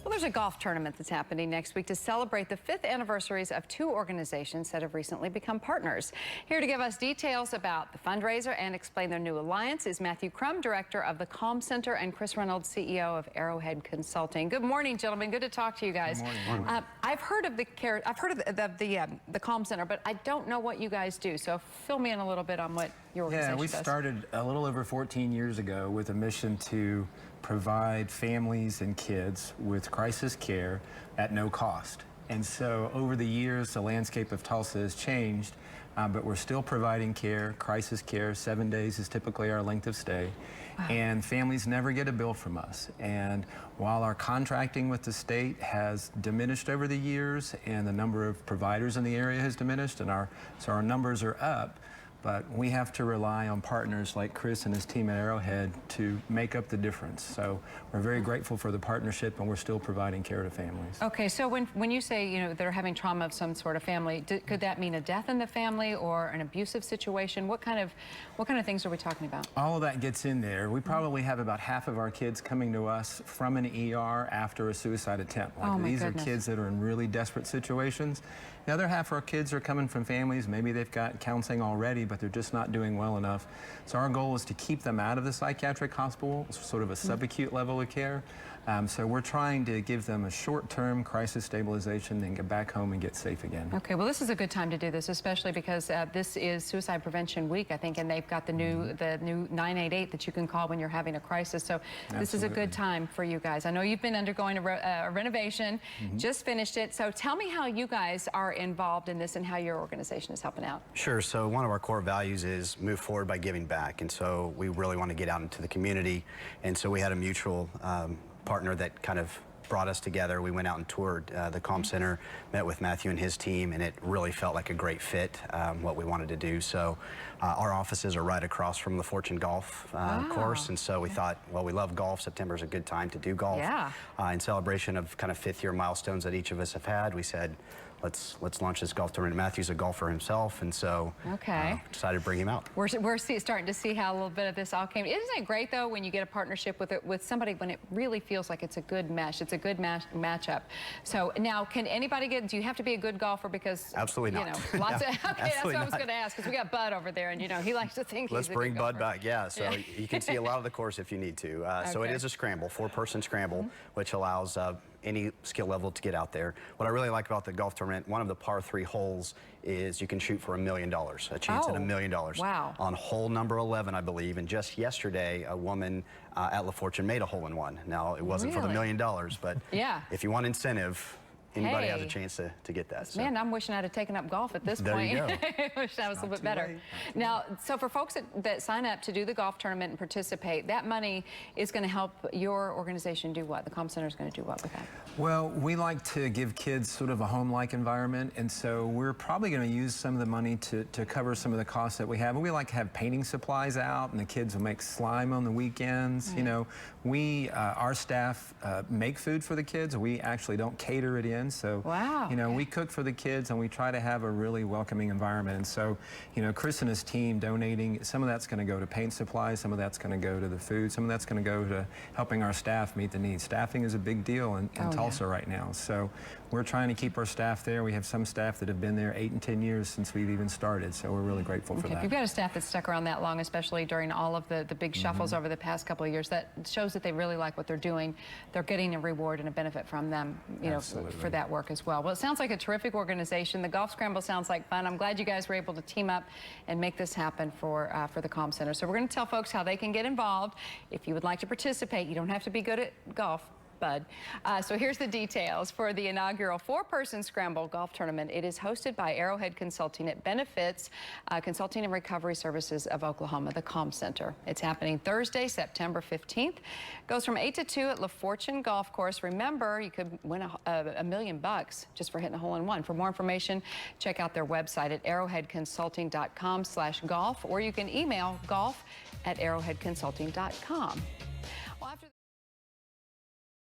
Well, there's a golf tournament that's happening next week to celebrate the 5th anniversaries of two organizations that have recently become partners. Here to give us details about the fundraiser and explain their new alliance is Matthew Crum, director of the Calm Center, and Kris Reynolds, CEO of Arrowhead Consulting. Good morning, gentlemen. Good to talk to you guys. Good morning. I've heard of the Calm Center, but I don't know what you guys do. So fill me in a little bit on what your organization does. Yeah, we started a little over 14 years ago with a mission to provide families and kids with crisis care at no cost. And so over the years, the landscape of Tulsa has changed, but we're still providing care, crisis care. 7 days is typically our length of stay. Wow. And families never get a bill from us. And while our contracting with the state has diminished over the years and the number of providers in the area has diminished, and so our numbers are up, but we have to rely on partners like Kris and his team at Arrowhead to make up the difference. So we're very grateful for the partnership, and we're still providing care to families. Okay, so when you say, you know, they're having trauma of some sort of family, could that mean a death in the family or an abusive situation? What kind of things are we talking about? All of that gets in there. We probably have about half of our kids coming to us from an ER after a suicide attempt. Like, these are kids that are in really desperate situations. The other half of our kids are coming from families, maybe they've got counseling already, but they're just not doing well enough. So our goal is to keep them out of the psychiatric hospital, sort of a subacute level of care. So we're trying to give them a short-term crisis stabilization, then get back home and get safe again. Okay, well, this is a good time to do this, especially because this is Suicide Prevention Week, I think, and they've got the new 988 that you can call when you're having a crisis. So this is a good time for you guys. I know you've been undergoing a renovation, just finished it. So tell me how you guys are involved in this and how your organization is helping out. Sure. So one of our core values is move forward by giving back, and so we really want to get out into the community, and so we had a mutual partner that kind of brought us together. We went out and toured the Calm Center, met with Matthew and his team, and it really felt like a great fit, what we wanted to do. So our offices are right across from the Fortune Golf course, and so we thought, well, we love golf. September is a good time to do golf. Yeah. In celebration of kind of 5th year milestones that each of us have had, we said, let's launch this golf tournament. Matthew's a golfer himself, and so decided to bring him out. We're starting to see how a little bit of this all came. Isn't it great, though, when you get a partnership with somebody when it really feels like it's a good mesh, it's a good matchup. So now, can anybody do you have to be a good golfer? Because absolutely not. You know, lots of, okay, that's what I was going to ask, because we got Bud over there, and you know he likes to think let's he's a bring good Bud golfer. back. Yeah, so you can see a lot of the course if you need to. So it is a scramble, 4-person scramble, which allows any skill level to get out there. What I really like about the golf tournament, one of the par 3 holes is you can shoot for $1 million, a chance at $1 million. Wow. On hole number 11, I believe, and just yesterday, a woman at La Fortune made a hole-in-one. Now, it wasn't for the $1 million, but if you want incentive, anybody has a chance to get that. So. Man, I'm wishing I'd have taken up golf at this point. There you go. I wish I was a little bit better. Now, so for folks that sign up to do the golf tournament and participate, that money is going to help your organization do what? The Calm Center is going to do what with that? Well, we like to give kids sort of a home-like environment, and so we're probably going to use some of the money to cover some of the costs that we have. We like to have painting supplies out, and the kids will make slime on the weekends. You know, our staff make food for the kids. We actually don't cater it in. So, you know, we cook for the kids, and we try to have a really welcoming environment. And so, you know, Kris and his team donating, some of that's going to go to paint supplies, some of that's going to go to the food, some of that's going to go to helping our staff meet the needs. Staffing is a big deal in Tulsa right now. So we're trying to keep our staff there. We have some staff that have been there 8 and 10 years since we've even started. So we're really grateful for that. If you've got a staff that's stuck around that long, especially during all of the big shuffles over the past couple of years, that shows that they really like what they're doing. They're getting a reward and a benefit from them, you know, for that work as well. Well, it sounds like a terrific organization. The Golf Scramble sounds like fun. I'm glad you guys were able to team up and make this happen for the Calm Center. So we're going to tell folks how they can get involved. If you would like to participate, you don't have to be good at golf, Bud. So here's the details for the inaugural 4-person Scramble Golf Tournament. It is hosted by Arrowhead Consulting. It benefits Consulting and Recovery Services of Oklahoma, the Calm Center. It's happening Thursday, September 15th. Goes from 8 to 2 at La Fortune Golf Course. Remember, you could win $1 million just for hitting a hole-in-one. For more information, check out their website at arrowheadconsulting.com/golf, or you can email golf@arrowheadconsulting.com. Well, after